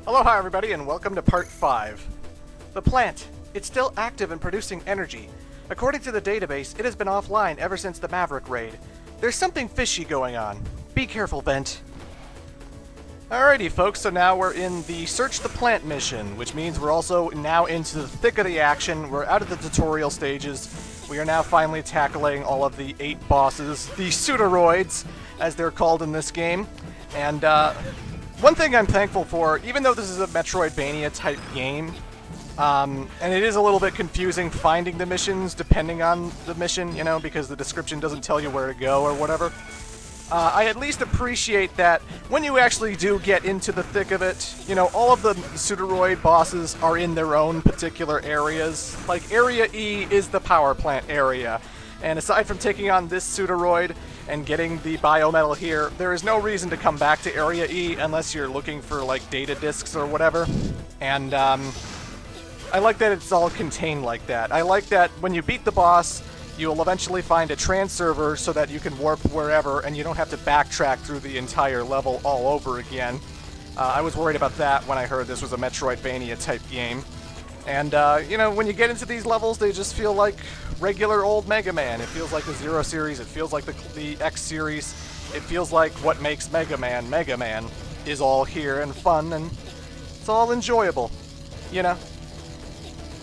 Aloha everybody and welcome to part 5. The plant. It's still active and producing energy. According to the database, it has been offline ever since the Maverick raid. There's something fishy going on. Be careful, Vent. Alrighty folks, so now we're in the Search the Plant mission, which means we're also now into the thick of the action. We're out of the tutorial stages. We are now finally tackling all of the 8 bosses, the Psuedoroids, as they're called in this game. And one thing I'm thankful for, even though this is a Metroidvania type game, and it is a little bit confusing finding the missions depending on the mission, you know, because the description doesn't tell you where to go or whatever. I at least appreciate that when you actually do get into the thick of it, you know, all of the Pseudoroid bosses are in their own particular areas. Like, Area E is the power plant area, and aside from taking on this Pseudoroid and getting the biometal here, there is no reason to come back to Area E unless you're looking for, like, data discs or whatever. And, I like that it's all contained like that. I like that when you beat the boss, you'll eventually find a transserver so that you can warp wherever and you don't have to backtrack through the entire level all over again. I was worried about that when I heard this was a Metroidvania type game. And, you know, when you get into these levels, they just feel like regular old Mega Man. It feels like the Zero series, it feels like the X series, it feels like what makes Mega Man is all here and fun, and it's all enjoyable, you know?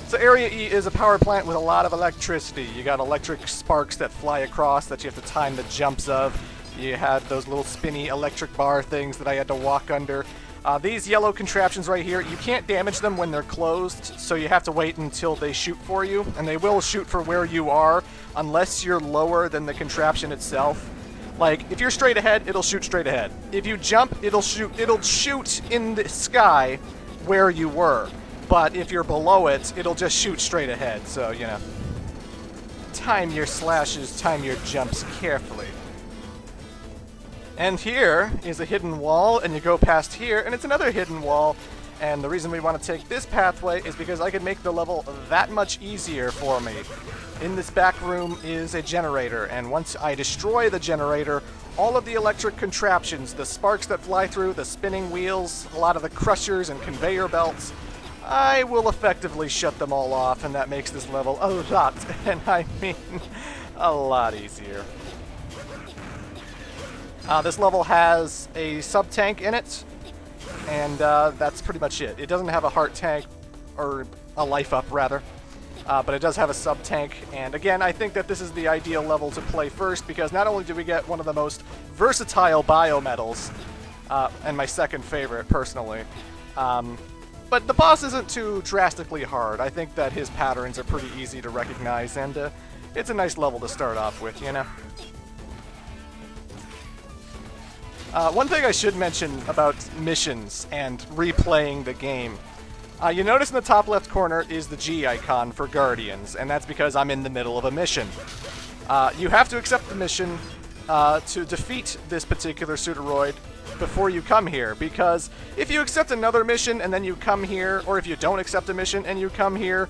So Area E is a power plant with a lot of electricity. You got electric sparks that fly across that you have to time the jumps of. You had those little spinny electric bar things that I had to walk under. These yellow contraptions right here, you can't damage them when they're closed, so you have to wait until they shoot for you, and they will shoot for where you are unless you're lower than the contraption itself. Like, if you're straight ahead, it'll shoot straight ahead. If you jump, it'll shoot in the sky where you were. But if you're below it, it'll just shoot straight ahead, so, you know. Time your slashes, time your jumps carefully. And here is a hidden wall, and you go past here, and it's another hidden wall. And the reason we want to take this pathway is because I can make the level that much easier for me. In this back room is a generator, and once I destroy the generator, all of the electric contraptions, the sparks that fly through, the spinning wheels, a lot of the crushers and conveyor belts, I will effectively shut them all off, and that makes this level a lot, and I mean a lot easier. This level has a sub-tank in it, and that's pretty much it. It doesn't have a heart tank, or a life-up, rather, but it does have a sub-tank, and again, I think that this is the ideal level to play first, because not only do we get one of the most versatile biometals, and my second favorite, personally, but the boss isn't too drastically hard. I think that his patterns are pretty easy to recognize, and it's a nice level to start off with, you know? One thing I should mention about missions and replaying the game. You notice in the top left corner is the G icon for Guardians, and that's because I'm in the middle of a mission. You have to accept the mission to defeat this particular Pseudoroid before you come here, because if you accept another mission and then you come here, or if you don't accept a mission and you come here,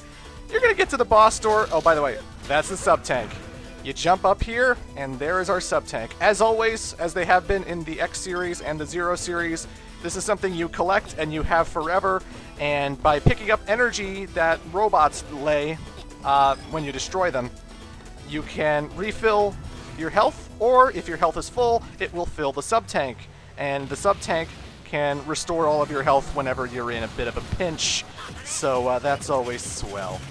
you're gonna get to the boss door. Oh, by the way, that's the sub-tank. You jump up here, and there is our sub-tank. As always, as they have been in the X series and the Zero series, this is something you collect and you have forever, and by picking up energy that robots lay when you destroy them, you can refill your health, or if your health is full, it will fill the sub-tank. And the sub-tank can restore all of your health whenever you're in a bit of a pinch, so that's always swell.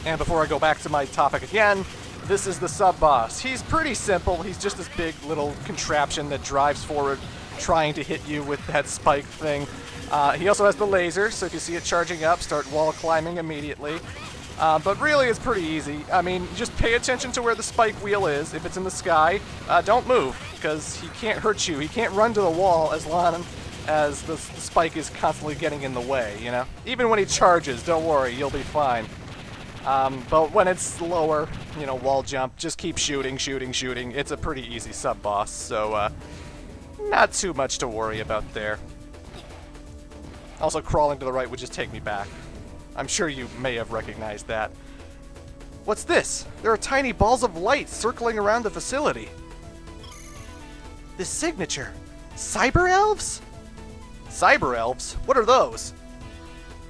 And before I go back to my topic again, this is the sub-boss. He's pretty simple. He's just this big little contraption that drives forward, trying to hit you with that spike thing. He also has the laser, so if you see it charging up, start wall climbing immediately. But really, it's pretty easy. I mean, just pay attention to where the spike wheel is. If it's in the sky, don't move, because he can't hurt you. He can't run to the wall as long as the spike is constantly getting in the way, you know? Even when he charges, don't worry, you'll be fine. But when it's lower, you know, wall jump, just keep shooting. It's a pretty easy sub-boss, so not too much to worry about there. Also, crawling to the right would just take me back. I'm sure you may have recognized that. What's this? There are tiny balls of light circling around the facility. This signature. Cyber Elves? Cyber elves? What are those?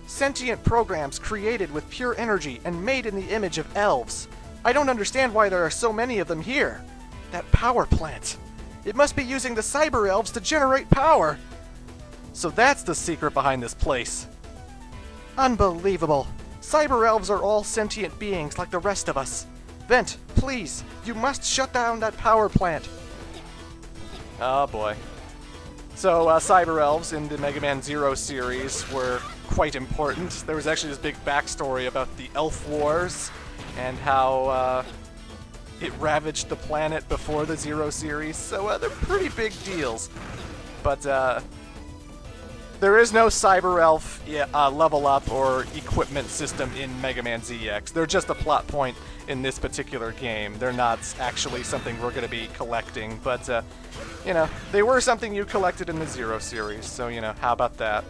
Sentient programs created with pure energy and made in the image of elves. I don't understand why there are so many of them here. That power plant. It must be using the cyber elves to generate power. So that's the secret behind this place. Unbelievable. Cyber elves are all sentient beings like the rest of us. Vent, please. You must shut down that power plant. Oh boy. So, cyber elves in the Mega Man Zero series were quite important. There was actually this big backstory about the Elf Wars and how it ravaged the planet before the Zero series, so they're pretty big deals. But there is no cyber elf level up or equipment system in Mega Man ZX. They're just a plot point in this particular game. They're not actually something we're going to be collecting, but you know, they were something you collected in the Zero series, so you know, how about that?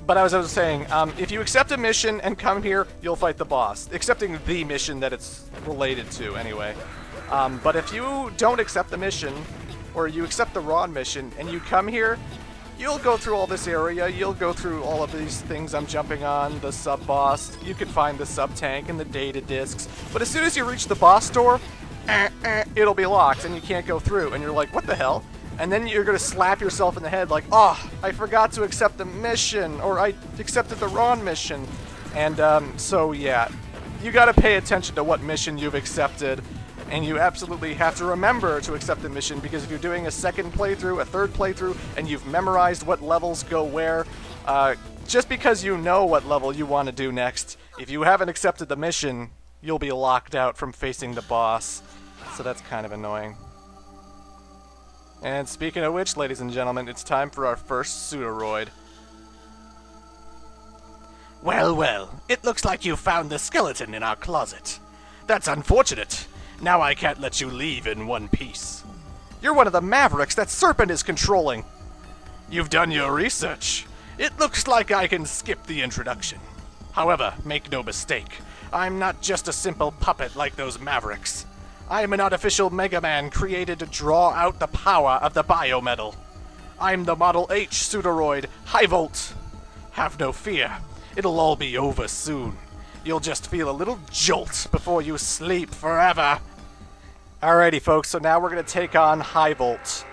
But as I was saying, if you accept a mission and come here, you'll fight the boss. Accepting the mission that it's related to, anyway. But if you don't accept the mission, or you accept the wrong mission, and you come here, you'll go through all this area, you'll go through all of these things I'm jumping on, the sub-boss, you can find the sub-tank and the data discs, but as soon as you reach the boss door, it'll be locked and you can't go through, and you're like, what the hell? And then you're going to slap yourself in the head like, oh, I forgot to accept the mission, or I accepted the wrong mission. And so yeah, you got to pay attention to what mission you've accepted, and you absolutely have to remember to accept the mission, because if you're doing a second playthrough, a third playthrough, and you've memorized what levels go where, just because you know what level you want to do next, if you haven't accepted the mission, you'll be locked out from facing the boss. So that's kind of annoying. And speaking of which, ladies and gentlemen, it's time for our first Psuedoroid. Well, well, it looks like you found the skeleton in our closet. That's unfortunate. Now I can't let you leave in one piece. You're one of the Mavericks that Serpent is controlling. You've done your research. It looks like I can skip the introduction. However, make no mistake, I'm not just a simple puppet like those Mavericks. I'm an artificial Mega Man created to draw out the power of the biometal. I'm the Model H Psuedoroid, Hivolt. Have no fear, it'll all be over soon. You'll just feel a little jolt before you sleep forever. Alrighty folks, so now we're going to take on Hivolt.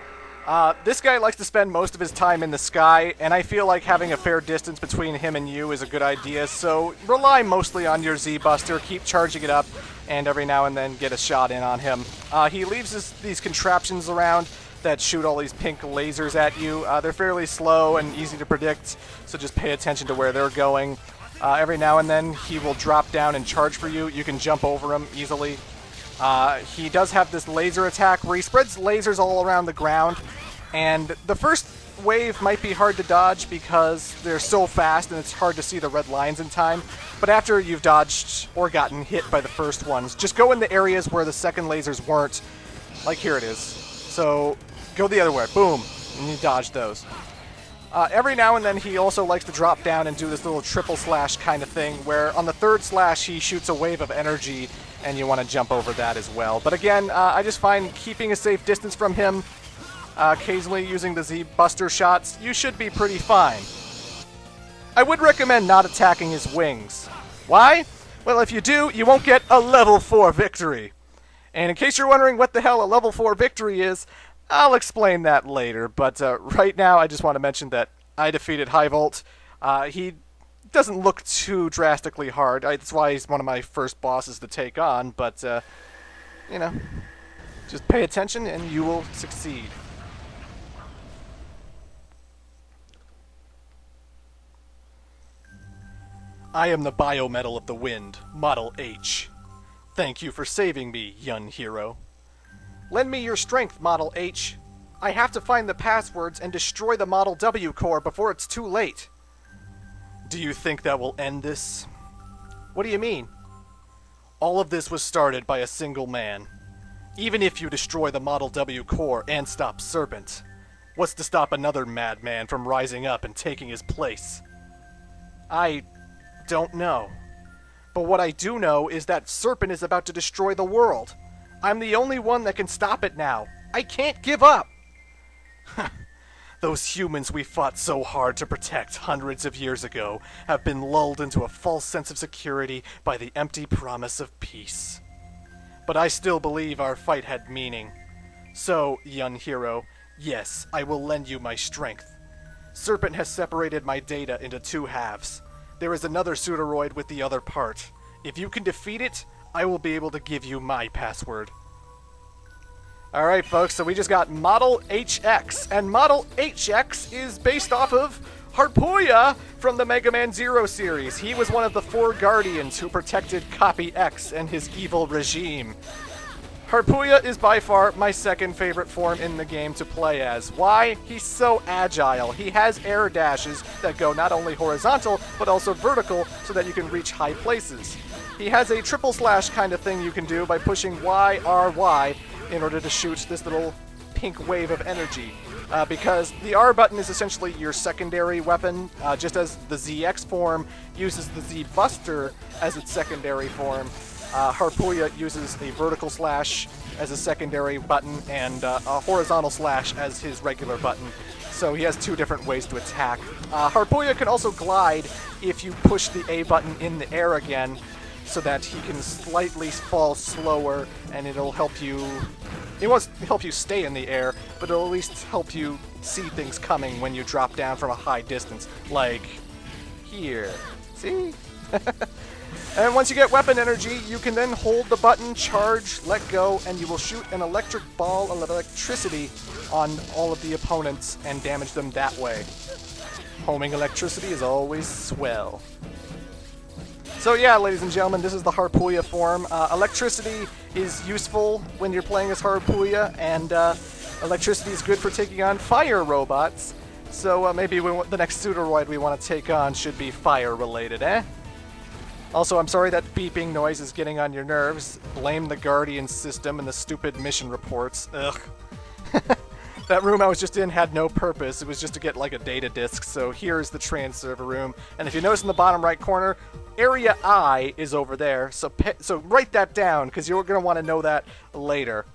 This guy likes to spend most of his time in the sky, and I feel like having a fair distance between him and you is a good idea, so rely mostly on your Z-Buster, keep charging it up, and every now and then get a shot in on him. He leaves these contraptions around that shoot all these pink lasers at you. They're fairly slow and easy to predict, so just pay attention to where they're going. Every now and then he will drop down and charge for you. You can jump over him easily. He does have this laser attack where he spreads lasers all around the ground, and the first wave might be hard to dodge because they're so fast and it's hard to see the red lines in time, but after you've dodged or gotten hit by the first ones, just go in the areas where the second lasers weren't. Like here it is. So go the other way, boom, and you dodge those. Every now and then he also likes to drop down and do this little triple slash kind of thing, where on the third slash he shoots a wave of energy and you want to jump over that as well. But again, I just find keeping a safe distance from him, occasionally using the Z-Buster shots, you should be pretty fine. I would recommend not attacking his wings. Why? Well, if you do, you won't get a level 4 victory. And in case you're wondering what the hell a level 4 victory is, I'll explain that later, but right now I just want to mention that I defeated Hivolt. He doesn't look too drastically hard. That's why he's one of my first bosses to take on, but, you know, just pay attention and you will succeed. I am the biometal of the wind, Model H. Thank you for saving me, young hero. Lend me your strength, Model H. I have to find the passwords and destroy the Model W core before it's too late. Do you think that will end this? What do you mean? All of this was started by a single man. Even if you destroy the Model W core and stop Serpent, what's to stop another madman from rising up and taking his place? I don't know. But what I do know is that Serpent is about to destroy the world. I'm the only one that can stop it now. I can't give up. Those humans we fought so hard to protect hundreds of years ago have been lulled into a false sense of security by the empty promise of peace. But I still believe our fight had meaning. So, young hero, yes, I will lend you my strength. Serpent has separated my data into two halves. There is another Psuedoroid with the other part. If you can defeat it, I will be able to give you my password. Alright folks, so we just got Model HX, and Model HX is based off of Harpooya from the Mega Man Zero series. He was one of the 4 Guardians who protected Copy X and his evil regime. Harpooya is by far my second favorite form in the game to play as. Why? He's so agile. He has air dashes that go not only horizontal, but also vertical so that you can reach high places. He has a triple slash kind of thing you can do by pushing Y, R, Y in order to shoot this little pink wave of energy. Because the R button is essentially your secondary weapon, just as the ZX form uses the Z Buster as its secondary form. Harpooya uses a vertical slash as a secondary button and a horizontal slash as his regular button. So he has 2 different ways to attack. Harpooya can also glide if you push the A button in the air again, so that he can slightly fall slower, and it'll help you... It won't help you stay in the air, but it'll at least help you see things coming when you drop down from a high distance, like here. See? And once you get weapon energy, you can then hold the button, charge, let go, and you will shoot an electric ball of electricity on all of the opponents and damage them that way. Homing electricity is always swell. So yeah, ladies and gentlemen, this is the Harpooya form. Electricity is useful when you're playing as Harpooya, and electricity is good for taking on fire robots. So maybe the next Psuedoroid we want to take on should be fire-related, eh? Also, I'm sorry that beeping noise is getting on your nerves. Blame the Guardian system and the stupid mission reports. Ugh. That room I was just in had no purpose. It was just to get like a data disk. So here's the trans server room. And if you notice in the bottom right corner, Area I is over there. So write that down, because you're going to want to know that later.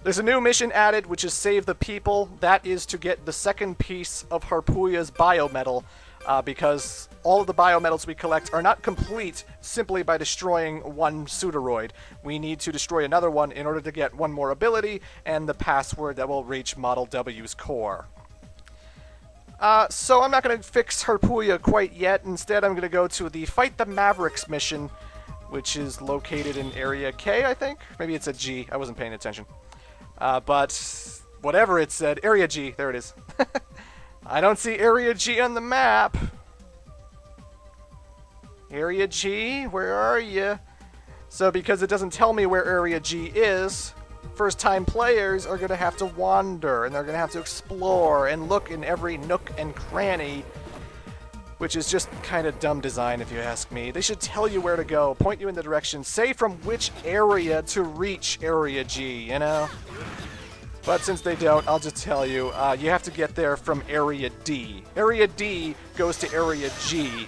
There's a new mission added, which is Save the People. That is to get the second piece of Harpooya's biometal, because all of the biometals we collect are not complete simply by destroying one Psuedoroid. We need to destroy another one in order to get one more ability and the password that will reach Model W's core. So I'm not going to fix Harpooya quite yet. Instead, I'm going to go to the Fight the Mavericks mission, which is located in Area K, I think? Maybe it's a G. I wasn't paying attention. But whatever it said, Area G, there it is. I don't see Area G on the map. Area G, where are you? So because it doesn't tell me where Area G is, first-time players are going to have to wander, and they're going to have to explore and look in every nook and cranny, which is just kind of dumb design if you ask me. They should tell you where to go, point you in the direction, say from which area to reach Area G, you know? But since they don't, I'll just tell you, you have to get there from Area D. Area D goes to Area G.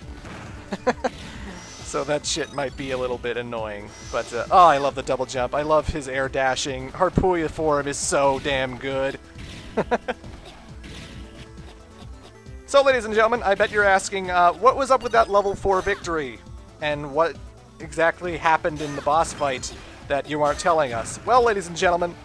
So that shit might be a little bit annoying. But, oh, I love the double jump. I love his air dashing. Harpooya form is so damn good. So, ladies and gentlemen, I bet you're asking, what was up with that level 4 victory? And what exactly happened in the boss fight that you aren't telling us? Well, ladies and gentlemen,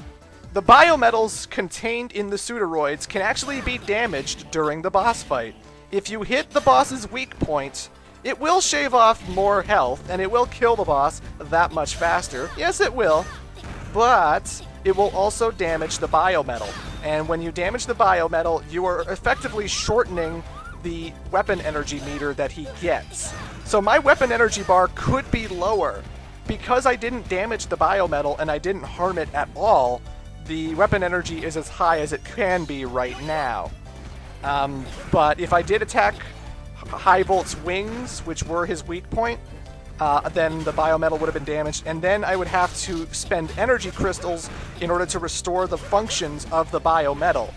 the biometals contained in the Psuedoroids can actually be damaged during the boss fight. If you hit the boss's weak point, it will shave off more health, and it will kill the boss that much faster. Yes, it will. But it will also damage the biometal. And when you damage the biometal, you are effectively shortening the weapon energy meter that he gets. So my weapon energy bar could be lower. Because I didn't damage the biometal and I didn't harm it at all, the weapon energy is as high as it can be right now. But if I did attack Hivolt's wings, which were his weak point, then the biometal would have been damaged, and then I would have to spend energy crystals in order to restore the functions of the biometal.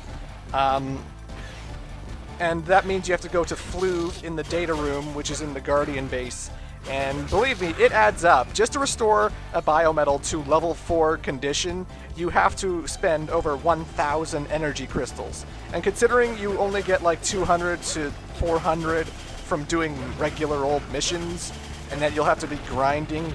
And that means you have to go to Fluve in the data room, which is in the Guardian base, And believe me, it adds up. Just to restore a biometal to level 4 condition, you have to spend over 1,000 energy crystals. And considering you only get like 200 to 400 from doing regular old missions, and that you'll have to be grinding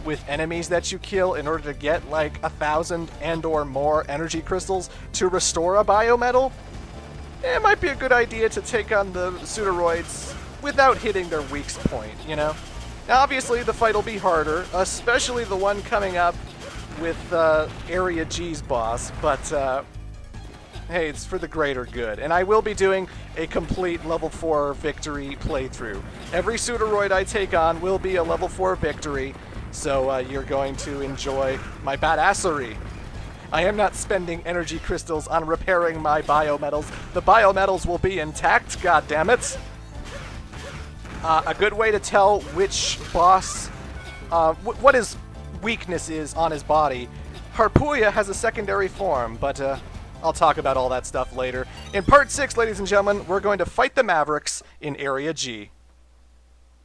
with enemies that you kill in order to get like 1,000 and or more energy crystals to restore a biometal, it might be a good idea to take on the Psuedoroids without hitting their weak point, you know? Now, obviously, the fight will be harder, especially the one coming up with Area G's boss, but hey, it's for the greater good. And I will be doing a complete level 4 victory playthrough. Every Pseudoroid I take on will be a level 4 victory, so you're going to enjoy my badassery. I am not spending energy crystals on repairing my biometals. The biometals will be intact, goddammit. A good way to tell which boss, what his weakness is on his body. Harpuya has a secondary form, but I'll talk about all that stuff later. In part 6, ladies and gentlemen, we're going to fight the Mavericks in Area G.